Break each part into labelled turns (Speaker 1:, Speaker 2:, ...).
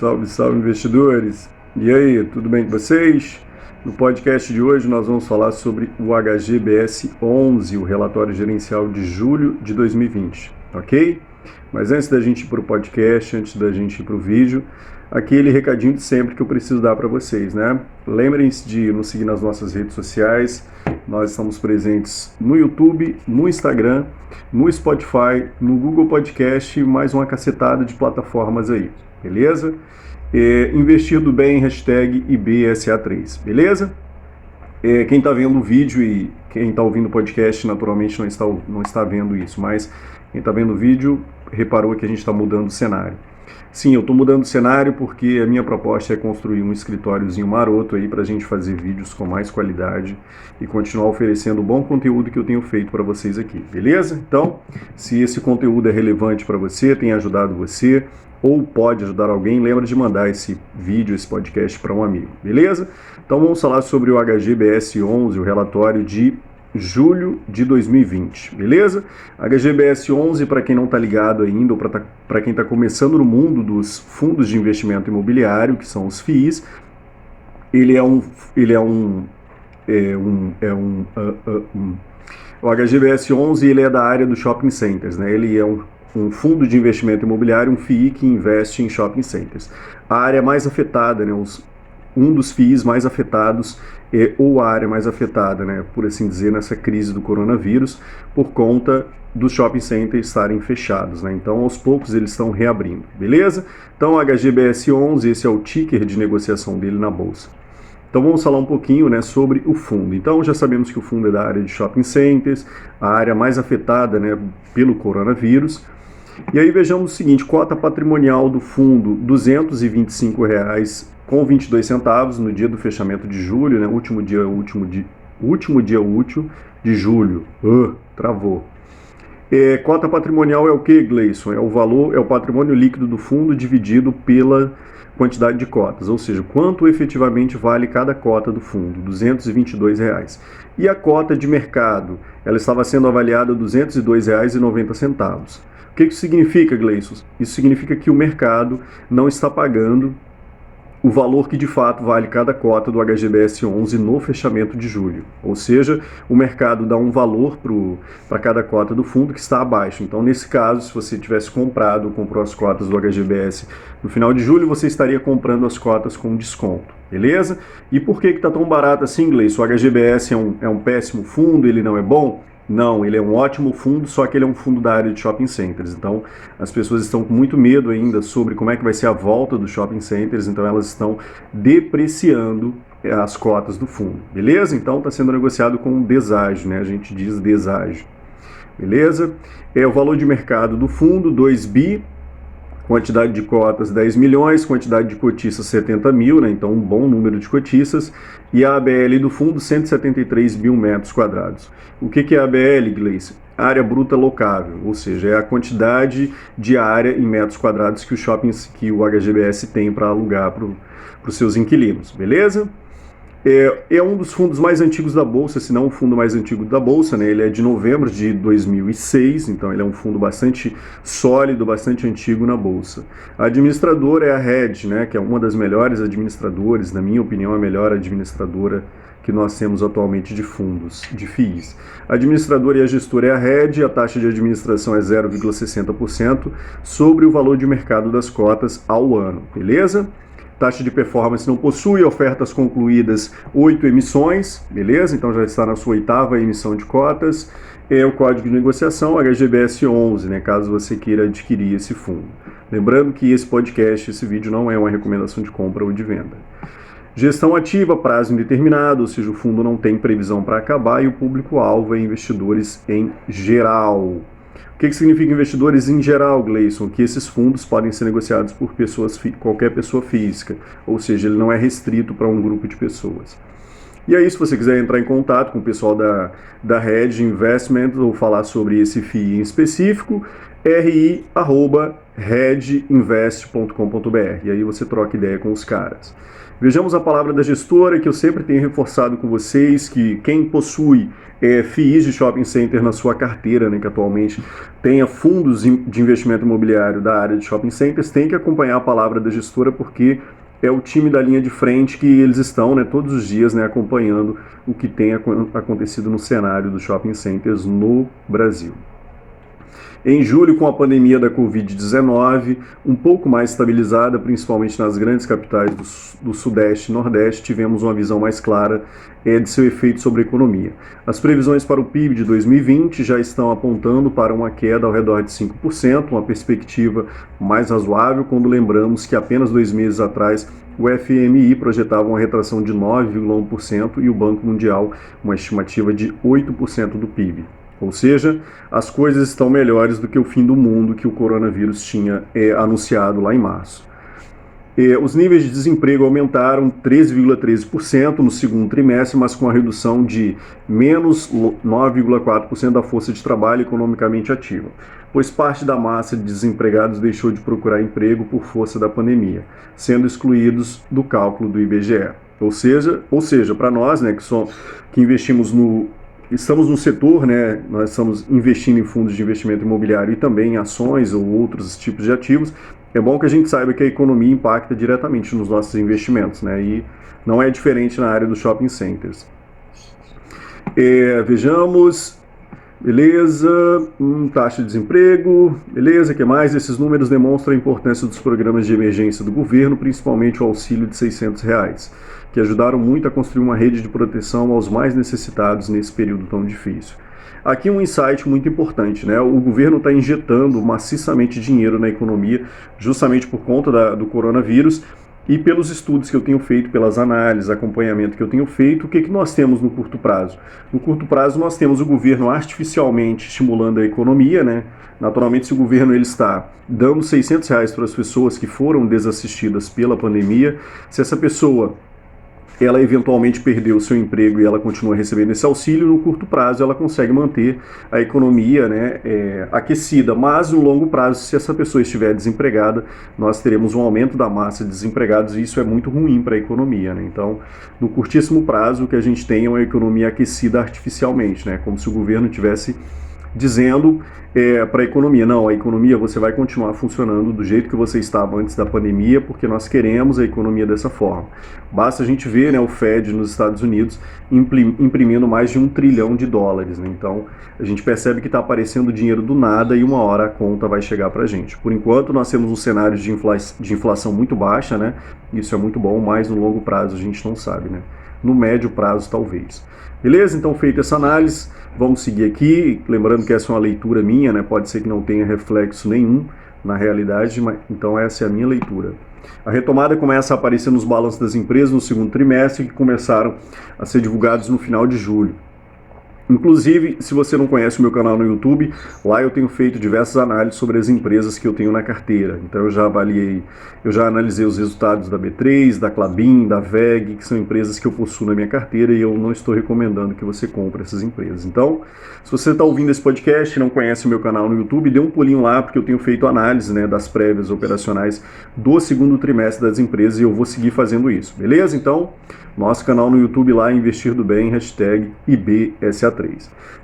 Speaker 1: Salve, salve, investidores! E aí, tudo bem com vocês? No podcast de hoje nós vamos falar sobre o HGBS 11, o relatório gerencial de julho de 2020, ok? Mas antes da gente ir para o podcast, antes da gente ir para o vídeo, aquele recadinho de sempre que eu preciso dar para vocês, né? Lembrem-se de nos seguir nas nossas redes sociais. Nós estamos presentes no YouTube, no Instagram, no Spotify, no Google Podcast e mais uma cacetada de plataformas aí, beleza? Investir do bem, hashtag IBSA3, beleza? Quem está vendo o vídeo e quem está ouvindo o podcast naturalmente não está vendo isso, mas quem está vendo o vídeo reparou que a gente está mudando o cenário. Sim, eu estou mudando o cenário porque a minha proposta é construir um escritóriozinho maroto aí para a gente fazer vídeos com mais qualidade e continuar oferecendo o bom conteúdo que eu tenho feito para vocês aqui, beleza? Então, se esse conteúdo é relevante para você, tem ajudado você ou pode ajudar alguém, lembra de mandar esse vídeo, esse podcast para um amigo, beleza? Então vamos falar sobre o HGBS 11, o relatório de julho de 2020, beleza? HGBS 11, para quem não está ligado ainda, ou para quem está começando no mundo dos fundos de investimento imobiliário, que são os FIIs, o HGBS 11 ele é da área dos shopping centers, né? Ele é um fundo de investimento imobiliário, um FII que investe em shopping centers. A área mais afetada, né? Um dos FIIs mais afetados ou a área mais afetada, né, por assim dizer, nessa crise do coronavírus, por conta dos shopping centers estarem fechados, né? Então, aos poucos eles estão reabrindo, beleza? Então, HGBS 11, esse é o ticker de negociação dele na bolsa. Então, vamos falar um pouquinho, né, sobre o fundo. Então, já sabemos que o fundo é da área de shopping centers, a área mais afetada, né, pelo coronavírus. E aí vejamos o seguinte, cota patrimonial do fundo, R$ 225,22 no dia do fechamento de julho, né? Último dia útil de julho. Travou. Cota patrimonial é o que, Gleison? É o patrimônio líquido do fundo dividido pela quantidade de cotas, ou seja, quanto efetivamente vale cada cota do fundo, R$ 222,00. E a cota de mercado, ela estava sendo avaliada a R$ 202,90. O que isso significa, Gleison? Isso significa que o mercado não está pagando o valor que de fato vale cada cota do HGBS 11 no fechamento de julho. Ou seja, o mercado dá um valor para cada cota do fundo que está abaixo. Então, nesse caso, se você tivesse comprou as cotas do HGBS no final de julho, você estaria comprando as cotas com desconto, beleza? E por que está tão barato assim, Gleison? O HGBS é um péssimo fundo, ele não é bom? Não, ele é um ótimo fundo, só que ele é um fundo da área de shopping centers. Então, as pessoas estão com muito medo ainda sobre como é que vai ser a volta dos shopping centers, então elas estão depreciando as cotas do fundo, beleza? Então, está sendo negociado com deságio, né? A gente diz deságio, beleza? O valor de mercado do fundo, 2 bi, quantidade de cotas 10 milhões, quantidade de cotistas 70 mil, né? Então um bom número de cotistas, e a ABL do fundo 173 mil metros quadrados. O que é a ABL, Gleice? Área bruta locável, ou seja, é a quantidade de área em metros quadrados que o HGBS tem para alugar para os seus inquilinos, beleza? É um dos fundos mais antigos da Bolsa, se não o fundo mais antigo da Bolsa, né? Ele é de novembro de 2006, então ele é um fundo bastante sólido, bastante antigo na Bolsa. A administradora é a RED, né? Que é uma das melhores administradoras, na minha opinião, a melhor administradora que nós temos atualmente de fundos, de FIIs. A administradora e a gestora é a RED, a taxa de administração é 0,60% sobre o valor de mercado das cotas ao ano, beleza? Taxa de performance não possui, ofertas concluídas 8 emissões, beleza? Então já está na sua 8ª emissão de cotas. O código de negociação HGBS 11, né? Caso você queira adquirir esse fundo. Lembrando que esse podcast, esse vídeo não é uma recomendação de compra ou de venda. Gestão ativa, prazo indeterminado, ou seja, o fundo não tem previsão para acabar e o público-alvo é investidores em geral. O que significa investidores em geral, Gleison? Que esses fundos podem ser negociados por qualquer pessoa física, ou seja, ele não é restrito para um grupo de pessoas. E aí, se você quiser entrar em contato com o pessoal da Red Investment ou falar sobre esse FII em específico, ri@redinvest.com.br, e aí você troca ideia com os caras. Vejamos a palavra da gestora, que eu sempre tenho reforçado com vocês, que quem possui FIIs de shopping center na sua carteira, né, que atualmente tenha fundos de investimento imobiliário da área de shopping centers, tem que acompanhar a palavra da gestora, porque é o time da linha de frente que eles estão, né, todos os dias, né, acompanhando o que tem acontecido no cenário dos shopping centers no Brasil. Em julho, com a pandemia da Covid-19, um pouco mais estabilizada, principalmente nas grandes capitais do Sudeste e Nordeste, tivemos uma visão mais clara de seu efeito sobre a economia. As previsões para o PIB de 2020 já estão apontando para uma queda ao redor de 5%, uma perspectiva mais razoável quando lembramos que apenas 2 meses atrás o FMI projetava uma retração de 9,1% e o Banco Mundial uma estimativa de 8% do PIB. Ou seja, as coisas estão melhores do que o fim do mundo que o coronavírus tinha anunciado lá em março. Os níveis de desemprego aumentaram 13,13% no segundo trimestre, mas com a redução de menos 9,4% da força de trabalho economicamente ativa, pois parte da massa de desempregados deixou de procurar emprego por força da pandemia, sendo excluídos do cálculo do IBGE. Ou seja, para nós, né, que investimos estamos no setor, né, nós estamos investindo em fundos de investimento imobiliário e também em ações ou outros tipos de ativos, é bom que a gente saiba que a economia impacta diretamente nos nossos investimentos, né, e não é diferente na área dos shopping centers. Vejamos, beleza, taxa de desemprego, beleza, o que mais? Esses números demonstram a importância dos programas de emergência do governo, principalmente o auxílio de R$600, que ajudaram muito a construir uma rede de proteção aos mais necessitados nesse período tão difícil. Aqui um insight muito importante, né? O governo está injetando maciçamente dinheiro na economia, justamente por conta do coronavírus, e pelos estudos que eu tenho feito, pelas análises, acompanhamento que eu tenho feito, o que nós temos no curto prazo? No curto prazo nós temos o governo artificialmente estimulando a economia, né? Naturalmente, se o governo ele está dando R$600 para as pessoas que foram desassistidas pela pandemia, se essa pessoa ela eventualmente perdeu o seu emprego e ela continua recebendo esse auxílio, no curto prazo ela consegue manter a economia, né, aquecida, mas no longo prazo, se essa pessoa estiver desempregada, nós teremos um aumento da massa de desempregados e isso é muito ruim para a economia, né? Então, no curtíssimo prazo, o que a gente tem é uma economia aquecida artificialmente, né, como se o governo tivesse dizendo para a economia, não, a economia você vai continuar funcionando do jeito que você estava antes da pandemia, porque nós queremos a economia dessa forma. Basta a gente ver, né, o Fed nos Estados Unidos imprimindo mais de $1 trilhão, né? Então a gente percebe que está aparecendo dinheiro do nada e uma hora a conta vai chegar para a gente. Por enquanto nós temos um cenário de inflação muito baixa, né? Isso é muito bom, mas no longo prazo a gente não sabe, né? No médio prazo talvez. Beleza? Então, feita essa análise, vamos seguir aqui, lembrando que essa é uma leitura minha, né? Pode ser que não tenha reflexo nenhum na realidade, mas então essa é a minha leitura. A retomada começa a aparecer nos balanços das empresas no segundo trimestre, que começaram a ser divulgados no final de julho. Inclusive, se você não conhece o meu canal no YouTube, lá eu tenho feito diversas análises sobre as empresas que eu tenho na carteira. Então eu já analisei os resultados da B3, da Klabin, da WEG, que são empresas que eu possuo na minha carteira e eu não estou recomendando que você compre essas empresas. Então, se você está ouvindo esse podcast e não conhece o meu canal no YouTube, dê um pulinho lá, porque eu tenho feito análise, né, das prévias operacionais do segundo trimestre das empresas e eu vou seguir fazendo isso, beleza? Então, nosso canal no YouTube lá, Investir do Bem, #IBSA3.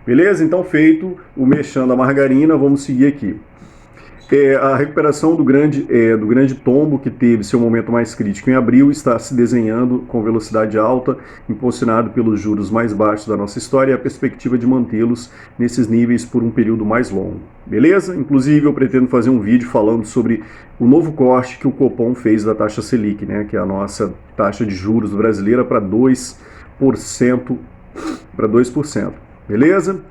Speaker 1: Beleza? Então, feito o mexão da margarina, vamos seguir aqui. A recuperação do grande tombo que teve seu momento mais crítico em abril está se desenhando com velocidade alta, impulsionado pelos juros mais baixos da nossa história e a perspectiva de mantê-los nesses níveis por um período mais longo. Beleza? Inclusive eu pretendo fazer um vídeo falando sobre o novo corte que o Copom fez da taxa Selic, né, que é a nossa taxa de juros brasileira para 2%. Beleza?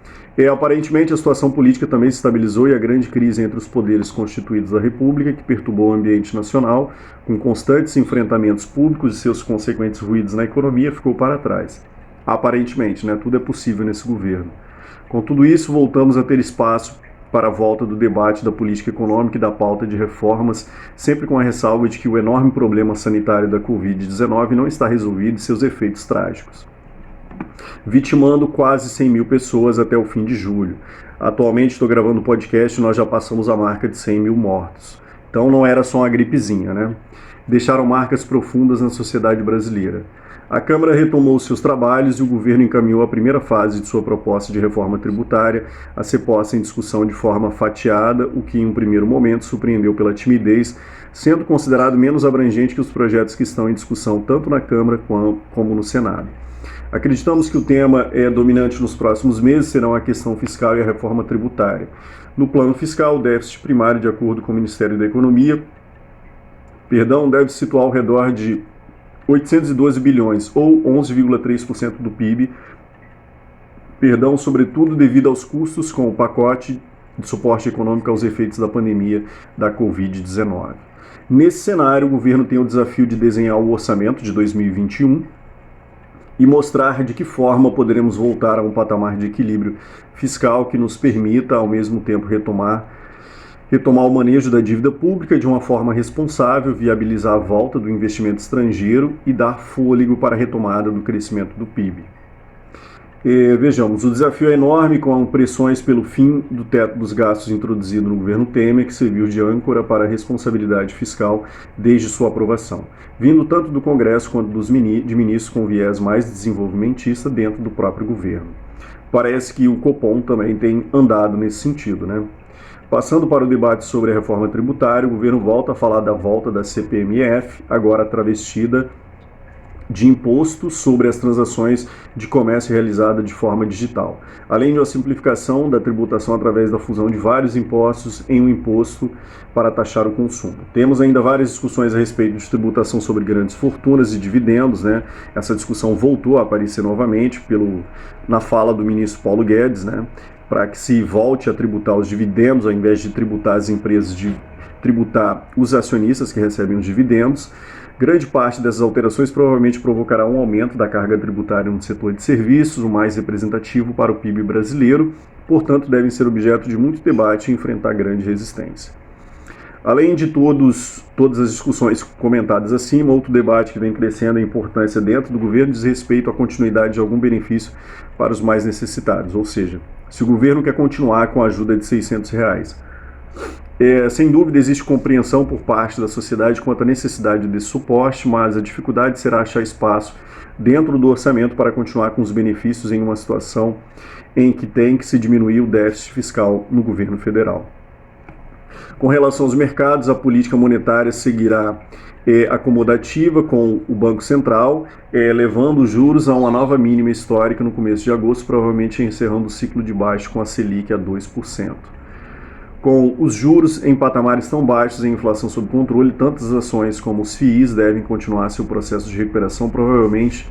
Speaker 1: Aparentemente a situação política também se estabilizou e a grande crise entre os poderes constituídos da República, que perturbou o ambiente nacional, com constantes enfrentamentos públicos e seus consequentes ruídos na economia, ficou para trás. Aparentemente, né? Tudo é possível nesse governo. Com tudo isso, voltamos a ter espaço para a volta do debate da política econômica e da pauta de reformas, sempre com a ressalva de que o enorme problema sanitário da Covid-19 não está resolvido e seus efeitos trágicos, vitimando quase 100 mil pessoas até o fim de julho. Atualmente estou gravando o podcast e nós já passamos a marca de 100 mil mortos. Então não era só uma gripezinha, né? deixaram marcas profundas na sociedade brasileira. A Câmara retomou seus trabalhos e o governo encaminhou a primeira fase de sua proposta de reforma tributária a ser posta em discussão de forma fatiada, o que em um primeiro momento surpreendeu pela timidez, sendo considerado menos abrangente que os projetos que estão em discussão tanto na Câmara como no Senado. Acreditamos que o tema dominante nos próximos meses serão a questão fiscal e a reforma tributária. No plano fiscal, o déficit primário, de acordo com o Ministério da Economia, deve se situar ao redor de 812 bilhões, ou 11,3% do PIB, sobretudo devido aos custos com o pacote de suporte econômico aos efeitos da pandemia da Covid-19. Nesse cenário, o governo tem o desafio de desenhar o orçamento de 2021 e mostrar de que forma poderemos voltar a um patamar de equilíbrio fiscal que nos permita, ao mesmo tempo, retomar o manejo da dívida pública de uma forma responsável, viabilizar a volta do investimento estrangeiro e dar fôlego para a retomada do crescimento do PIB. Vejamos, o desafio é enorme, com pressões pelo fim do teto dos gastos introduzido no governo Temer, que serviu de âncora para a responsabilidade fiscal desde sua aprovação, vindo tanto do Congresso quanto de ministros com viés mais desenvolvimentista dentro do próprio governo. Parece que o Copom também tem andado nesse sentido, né? Passando para o debate sobre a reforma tributária, o governo volta a falar da volta da CPMF, agora travestida de imposto sobre as transações de comércio realizada de forma digital, além de uma simplificação da tributação através da fusão de vários impostos em um imposto para taxar o consumo. Temos ainda várias discussões a respeito de tributação sobre grandes fortunas e dividendos, né? Essa discussão voltou a aparecer novamente na fala do ministro Paulo Guedes, né? Para que se volte a tributar os dividendos, ao invés de tributar as empresas, de tributar os acionistas que recebem os dividendos. Grande parte dessas alterações provavelmente provocará um aumento da carga tributária no setor de serviços, o mais representativo para o PIB brasileiro, portanto devem ser objeto de muito debate e enfrentar grande resistência. Além de todas as discussões comentadas acima, outro debate que vem crescendo em importância dentro do governo diz respeito à continuidade de algum benefício para os mais necessitados, ou seja, se o governo quer continuar com a ajuda de R$600. Sem dúvida existe compreensão por parte da sociedade quanto à necessidade desse suporte, mas a dificuldade será achar espaço dentro do orçamento para continuar com os benefícios em uma situação em que tem que se diminuir o déficit fiscal no governo federal. Com relação aos mercados, a política monetária seguirá acomodativa com o Banco Central, levando os juros a uma nova mínima histórica no começo de agosto, provavelmente encerrando o ciclo de baixo com a Selic a 2%. Com os juros em patamares tão baixos e a inflação sob controle, tantas as ações como os FIIs devem continuar seu processo de recuperação provavelmente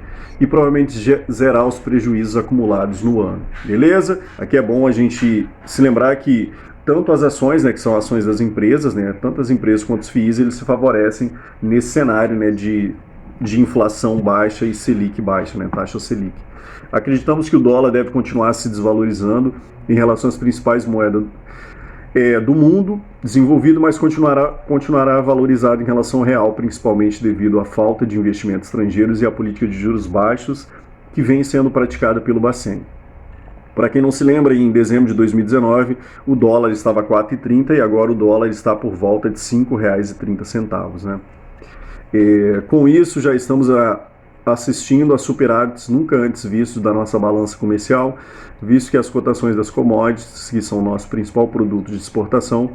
Speaker 1: zerar os prejuízos acumulados no ano. Beleza? Aqui é bom a gente se lembrar que tanto as ações, né, que são ações das empresas, né, tanto as empresas quanto os FIIs, eles se favorecem nesse cenário, né, de inflação baixa e Selic baixa, né, taxa Selic. Acreditamos que o dólar deve continuar se desvalorizando em relação às principais moedas do mundo desenvolvido, mas continuará valorizado em relação ao real, principalmente devido à falta de investimentos estrangeiros e à política de juros baixos que vem sendo praticada pelo Bacen. Para quem não se lembra, em dezembro de 2019, o dólar estava a 4,30 e agora o dólar está por volta de R$ 5,30. Né? Com isso, já estamos assistindo a superávites nunca antes vistos da nossa balança comercial, visto que as cotações das commodities, que são o nosso principal produto de exportação,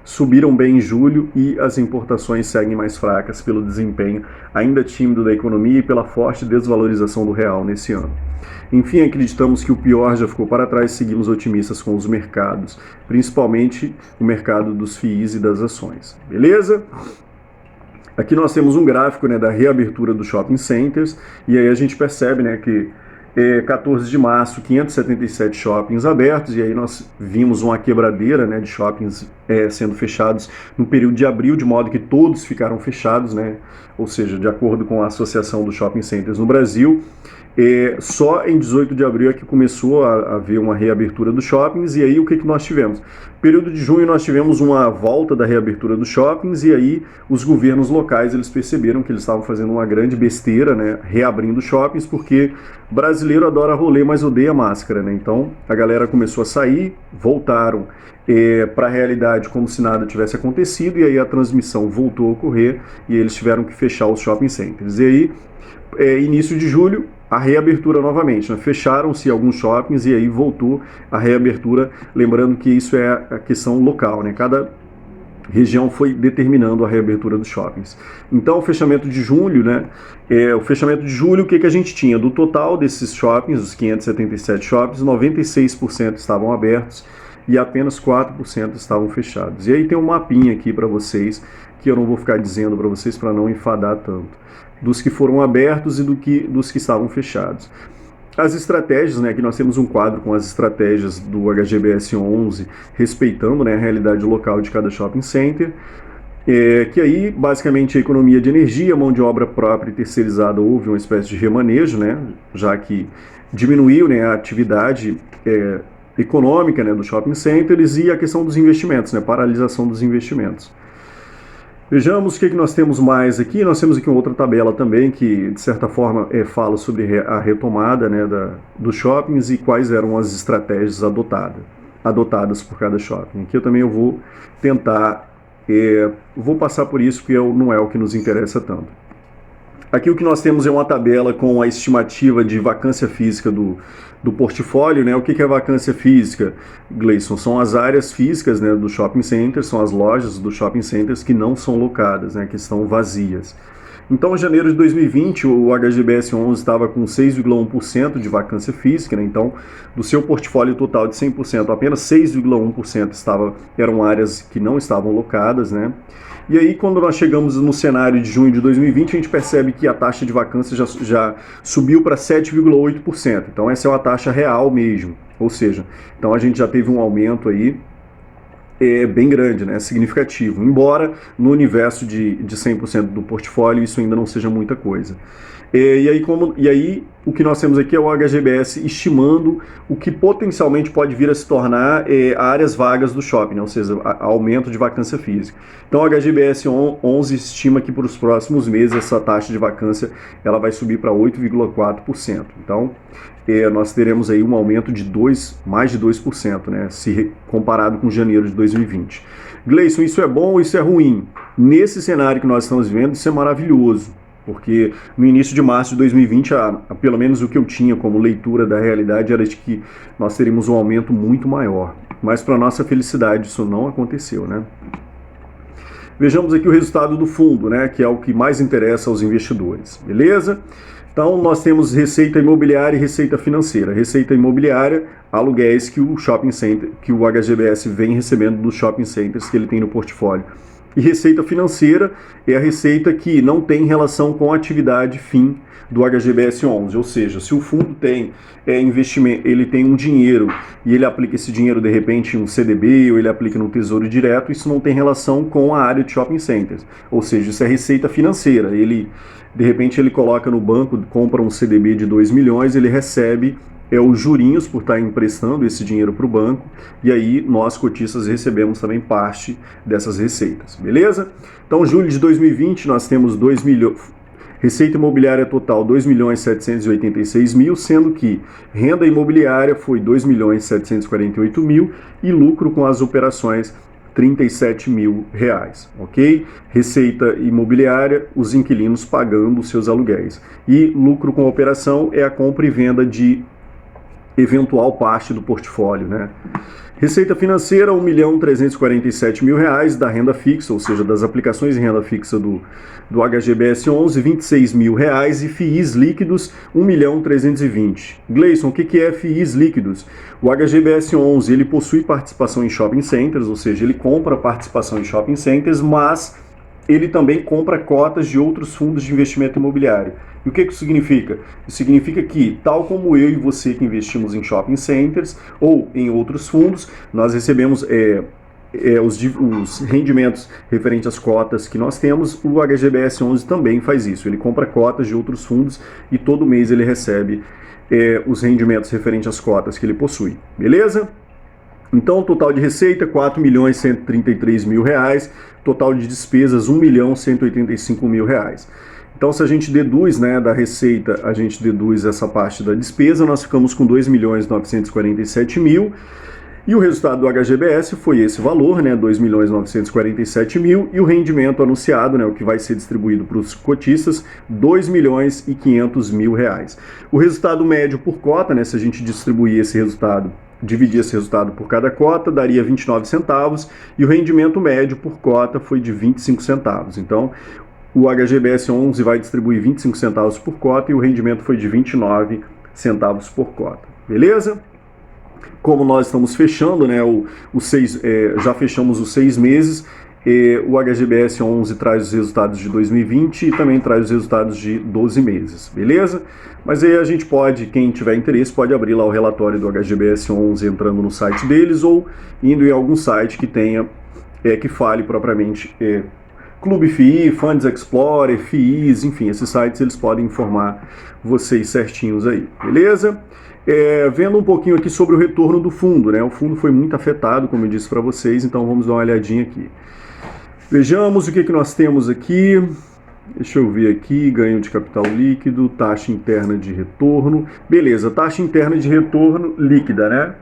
Speaker 1: subiram bem em julho e as importações seguem mais fracas pelo desempenho ainda tímido da economia e pela forte desvalorização do real nesse ano. Enfim, acreditamos que o pior já ficou para trás e seguimos otimistas com os mercados, principalmente o mercado dos FIIs e das ações. Beleza? Aqui nós temos um gráfico, né, da reabertura dos shopping centers, e aí a gente percebe, né, que 14 de março, 577 shoppings abertos, e aí nós vimos uma quebradeira, né, de shoppings sendo fechados no período de abril, de modo que todos ficaram fechados, né, ou seja, de acordo com a Associação dos Shopping Centers no Brasil, Só em 18 de abril é que começou a haver uma reabertura dos shoppings, e aí o que nós tivemos? Período de junho nós tivemos uma volta da reabertura dos shoppings, e aí os governos locais eles perceberam que eles estavam fazendo uma grande besteira, né, reabrindo shoppings, porque brasileiro adora rolê, mas odeia máscara, né? Então a galera começou a sair, voltaram para a realidade como se nada tivesse acontecido, e aí a transmissão voltou a ocorrer e eles tiveram que fechar os shopping centers. E aí, início de julho, a reabertura novamente, né? Fecharam-se alguns shoppings e aí voltou a reabertura, lembrando que isso é a questão local, né? Cada região foi determinando a reabertura dos shoppings. Então, o fechamento de julho, né? O fechamento de julho, o que a gente tinha? Do total desses shoppings, os 577 shoppings, 96% estavam abertos e apenas 4% estavam fechados. E aí tem um mapinha aqui para vocês, que eu não vou ficar dizendo para vocês para não enfadar tanto, dos que foram abertos e dos que estavam fechados. As estratégias, né, aqui nós temos um quadro com as estratégias do HGBS 11, respeitando, né, a realidade local de cada shopping center, que aí, basicamente, a economia de energia, mão de obra própria e terceirizada, houve uma espécie de remanejo, né, já que diminuiu, né, a atividade econômica, né, dos shopping centers, e a questão dos investimentos, né, paralisação dos investimentos. Vejamos o que nós temos mais aqui. Nós temos aqui uma outra tabela também que, de certa forma, fala sobre a retomada, né, dos shoppings e quais eram as estratégias adotadas por cada shopping. Aqui eu vou tentar, vou passar por isso, porque não é o que nos interessa tanto. Aqui o que nós temos é uma tabela com a estimativa de vacância física do portfólio, né? O que é vacância física, Gleison? São as áreas físicas, né, do shopping center, são as lojas dos shopping centers que não são locadas, né, que estão vazias. Então, em janeiro de 2020, o HGBS 11 estava com 6,1% de vacância física, né? Então, do seu portfólio total de 100%, apenas 6,1% eram áreas que não estavam locadas, né? E aí, quando nós chegamos no cenário de junho de 2020, a gente percebe que a taxa de vacância já subiu para 7,8%. Então, essa é uma taxa real mesmo. Ou seja, então a gente já teve um aumento aí bem grande, né, significativo. Embora no universo de 100% do portfólio isso ainda não seja muita coisa. E aí o que nós temos aqui é o HGBS estimando o que potencialmente pode vir a se tornar áreas vagas do shopping, né? Ou seja, aumento de vacância física. Então o HGBS 11 estima que para os próximos meses essa taxa de vacância ela vai subir para 8,4%. Então nós teremos aí um aumento de mais de 2%, né, se comparado com janeiro de 2020. Gleison, isso é bom ou isso é ruim? Nesse cenário que nós estamos vivendo, isso é maravilhoso. Porque no início de março de 2020, pelo menos o que eu tinha como leitura da realidade era de que nós teríamos um aumento muito maior. Mas para nossa felicidade isso não aconteceu, né? Vejamos aqui o resultado do fundo, né, que é o que mais interessa aos investidores, beleza? Então nós temos receita imobiliária e receita financeira. Receita imobiliária, aluguéis que o shopping center, que o HGBS vem recebendo dos shopping centers que ele tem no portfólio. E receita financeira é a receita que não tem relação com a atividade fim do HGBS 11, ou seja, se o fundo tem investimento, ele tem um dinheiro e ele aplica esse dinheiro de repente em um CDB ou ele aplica no Tesouro Direto, isso não tem relação com a área de shopping centers, ou seja, isso é receita financeira. De repente ele coloca no banco, compra um CDB de 2 milhões, ele recebe os jurinhos por estar emprestando esse dinheiro para o banco, e aí nós, cotistas, recebemos também parte dessas receitas, beleza? Então, julho de 2020, nós temos 2 milhões, receita imobiliária total 2.786.000, sendo que renda imobiliária foi 2.748.000 e lucro com as operações R$37.000, ok? Receita imobiliária, os inquilinos pagando os seus aluguéis. E lucro com operação é a compra e venda de eventual parte do portfólio, né? Receita financeira, R$1.347.000 da renda fixa, ou seja, das aplicações em renda fixa do HGBS 11, R$26.000 e FIIs líquidos, R$1.320.000. Gleison, o que é FIIs líquidos? O HGBS 11, ele possui participação em shopping centers, ou seja, ele compra participação em shopping centers, mas ele também compra cotas de outros fundos de investimento imobiliário. E o que isso significa? Isso significa que, tal como eu e você que investimos em shopping centers ou em outros fundos, nós recebemos os rendimentos referentes às cotas que nós temos, o HGBS 11 também faz isso. Ele compra cotas de outros fundos e todo mês ele recebe os rendimentos referentes às cotas que ele possui. Beleza? Então, total de receita, R$ 4.133.000, total de despesas, R$ 1.185.000. Então, se a gente deduz, né, da receita, a gente deduz essa parte da despesa, nós ficamos com R$ 2.947.000, e o resultado do HGBS foi esse valor, né, R$ 2.947.000, e o rendimento anunciado, né, o que vai ser distribuído para os cotistas, R$ 2.500.000. O resultado médio por cota, né, se a gente distribuir esse resultado, dividir esse resultado por cada cota, daria 29 centavos, e o rendimento médio por cota foi de 25 centavos. Então, o HGBS 11 vai distribuir 25 centavos por cota e o rendimento foi de 29 centavos por cota. Beleza? Como nós estamos fechando, né, já fechamos os 6 meses, o HGBS 11 traz os resultados de 2020 e também traz os resultados de 12 meses, beleza? Mas aí a gente pode, quem tiver interesse, pode abrir lá o relatório do HGBS 11 entrando no site deles ou indo em algum site que tenha, que fale propriamente Clube FII, Funds Explorer, FIIs, enfim, esses sites eles podem informar vocês certinhos aí, beleza? Vendo um pouquinho aqui sobre o retorno do fundo, né? O fundo foi muito afetado, como eu disse para vocês, então vamos dar uma olhadinha aqui. Vejamos o que nós temos aqui. Deixa eu ver aqui, ganho de capital líquido, taxa interna de retorno. Beleza, taxa interna de retorno líquida, né?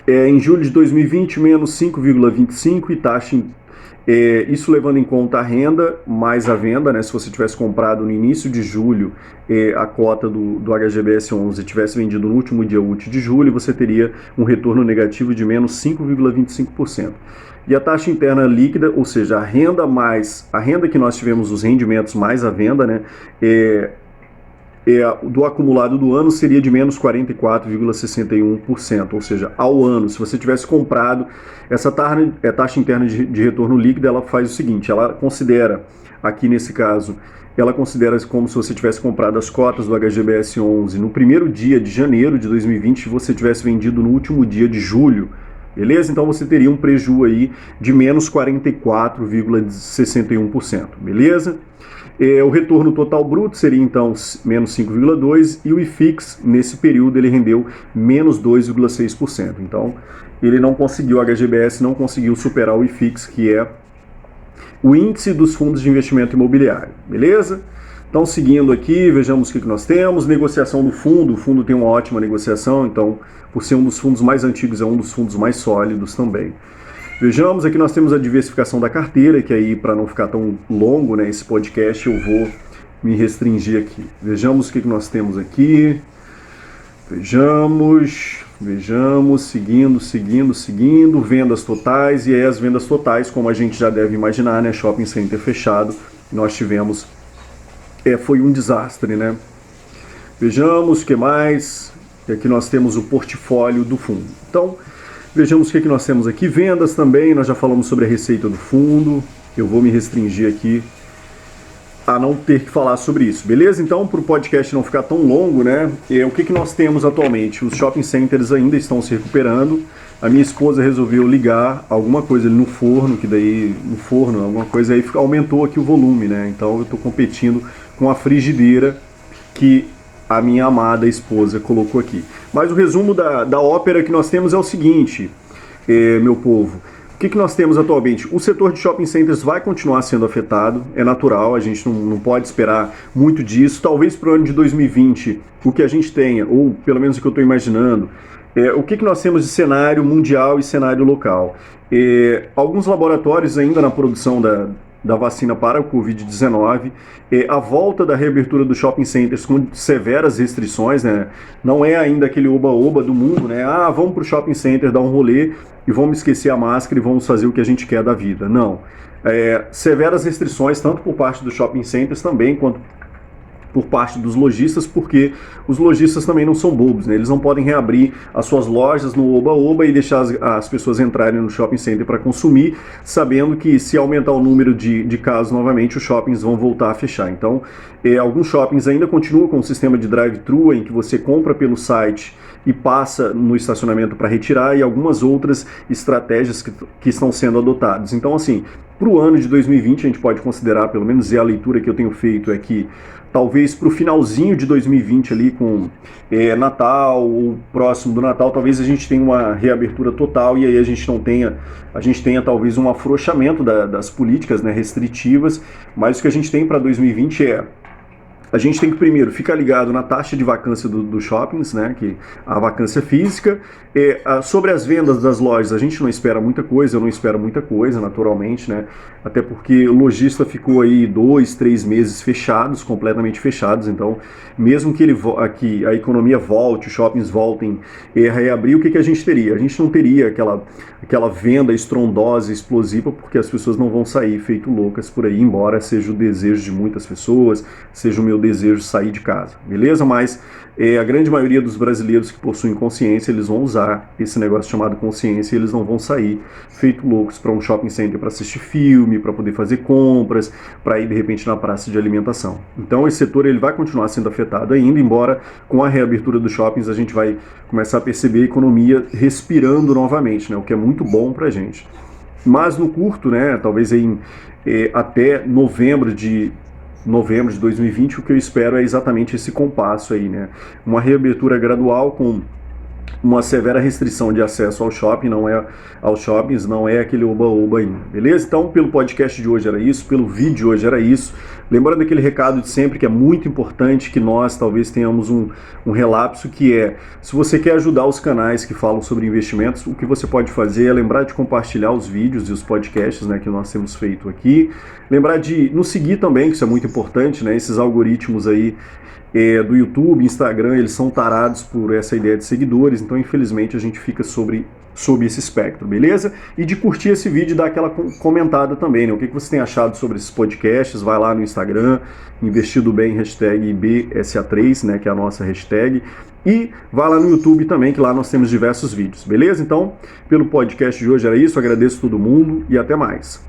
Speaker 1: Em julho de 2020, menos 5,25 e taxa isso levando em conta a renda mais a venda, né? Se você tivesse comprado no início de julho a cota do HGBS 11 e tivesse vendido no último dia útil de julho, você teria um retorno negativo de menos 5,25%. E a taxa interna líquida, ou seja, a renda que nós tivemos, os rendimentos mais a venda, né? Do acumulado do ano seria de menos 44,61%, ou seja, ao ano, se você tivesse comprado essa taxa interna de retorno líquido, ela faz o seguinte, ela considera, aqui nesse caso, ela considera como se você tivesse comprado as cotas do HGBS 11 no primeiro dia de janeiro de 2020 e você tivesse vendido no último dia de julho, beleza? Então você teria um prejuízo aí de menos 44,61%, beleza? O retorno total bruto seria então menos 5,2% e o IFIX nesse período ele rendeu menos 2,6%. Então ele não conseguiu, o HGBS não conseguiu superar o IFIX, que é o índice dos fundos de investimento imobiliário, beleza? Então seguindo aqui, vejamos o que nós temos, negociação do fundo, o fundo tem uma ótima negociação, então por ser um dos fundos mais antigos é um dos fundos mais sólidos também. Vejamos, aqui nós temos a diversificação da carteira, que aí, para não ficar tão longo, né, esse podcast, eu vou me restringir aqui. Vejamos o que nós temos aqui. Vejamos, seguindo, vendas totais, e aí as vendas totais, como a gente já deve imaginar, né, shopping center fechado, nós tivemos, foi um desastre, né. Vejamos o que mais, e aqui nós temos o portfólio do fundo. Então, vejamos o que nós temos aqui. Vendas também, nós já falamos sobre a receita do fundo. Eu vou me restringir aqui a não ter que falar sobre isso, beleza? Então, para o podcast não ficar tão longo, né? O que nós temos atualmente? Os shopping centers ainda estão se recuperando. A minha esposa resolveu ligar alguma coisa ali no forno, que daí, no forno, alguma coisa aí aumentou aqui o volume, né? Então eu estou competindo com a frigideira que a minha amada esposa colocou aqui. Mas o resumo da ópera que nós temos é o seguinte, meu povo. O que nós temos atualmente? O setor de shopping centers vai continuar sendo afetado, é natural, a gente não pode esperar muito disso. Talvez para o ano de 2020, o que a gente tenha, ou pelo menos o que eu estou imaginando, o que nós temos de cenário mundial e cenário local. Alguns laboratórios ainda na produção da vacina para o Covid-19, a volta da reabertura dos shopping centers com severas restrições, né? Não é ainda aquele oba-oba do mundo, né? Vamos para o shopping center dar um rolê e vamos esquecer a máscara e vamos fazer o que a gente quer da vida. Não. Severas restrições, tanto por parte dos shopping centers também, quanto por parte dos lojistas, porque os lojistas também não são bobos, né? Eles não podem reabrir as suas lojas no Oba-Oba e deixar as pessoas entrarem no shopping center para consumir, sabendo que se aumentar o número de casos novamente, os shoppings vão voltar a fechar. Então, alguns shoppings ainda continuam com o sistema de drive-thru, em que você compra pelo site e passa no estacionamento para retirar, e algumas outras estratégias que estão sendo adotadas. Então, assim, para o ano de 2020, a gente pode considerar, pelo menos a leitura que eu tenho feito é que talvez para o finalzinho de 2020 ali com Natal ou próximo do Natal, talvez a gente tenha uma reabertura total e aí a gente tenha talvez um afrouxamento das políticas, né, restritivas, mas o que a gente tem para 2020 a gente tem que primeiro ficar ligado na taxa de vacância dos shoppings, né, que a vacância física. Sobre as vendas das lojas, a gente não espera muita coisa, eu não espero muita coisa, naturalmente, né, até porque o lojista ficou aí 2, 3 meses fechados, completamente fechados, então mesmo que a economia volte, os shoppings voltem a reabrir, o que a gente teria? A gente não teria aquela venda estrondosa, explosiva, porque as pessoas não vão sair feito loucas por aí, embora seja o desejo de muitas pessoas, seja o meu desejo sair de casa, beleza? Mas a grande maioria dos brasileiros que possuem consciência, eles vão usar esse negócio chamado consciência e eles não vão sair feito loucos para um shopping center para assistir filme, para poder fazer compras, para ir de repente na praça de alimentação. Então esse setor ele vai continuar sendo afetado ainda, embora com a reabertura dos shoppings a gente vai começar a perceber a economia respirando novamente, né? O que é muito bom para a gente. Mas no curto, né, talvez até novembro de 2020, o que eu espero é exatamente esse compasso aí, né? Uma reabertura gradual com uma severa restrição de acesso aos shoppings, não é aquele oba-oba ainda, beleza? Então, pelo podcast de hoje era isso, pelo vídeo de hoje era isso. Lembrando aquele recado de sempre que é muito importante que nós talvez tenhamos um relapso, que se você quer ajudar os canais que falam sobre investimentos, o que você pode fazer é lembrar de compartilhar os vídeos e os podcasts, né, que nós temos feito aqui. Lembrar de nos seguir também, que isso é muito importante, né? Esses algoritmos aí do YouTube, Instagram, eles são tarados por essa ideia de seguidores, então infelizmente a gente fica sob esse espectro, beleza? E de curtir esse vídeo e dar aquela comentada também, né? O que você tem achado sobre esses podcasts? Vai lá no Instagram, Investido Bem, hashtag BSA3, né, que é a nossa hashtag, e vai lá no YouTube também, que lá nós temos diversos vídeos, beleza? Então, pelo podcast de hoje era isso, agradeço todo mundo e até mais.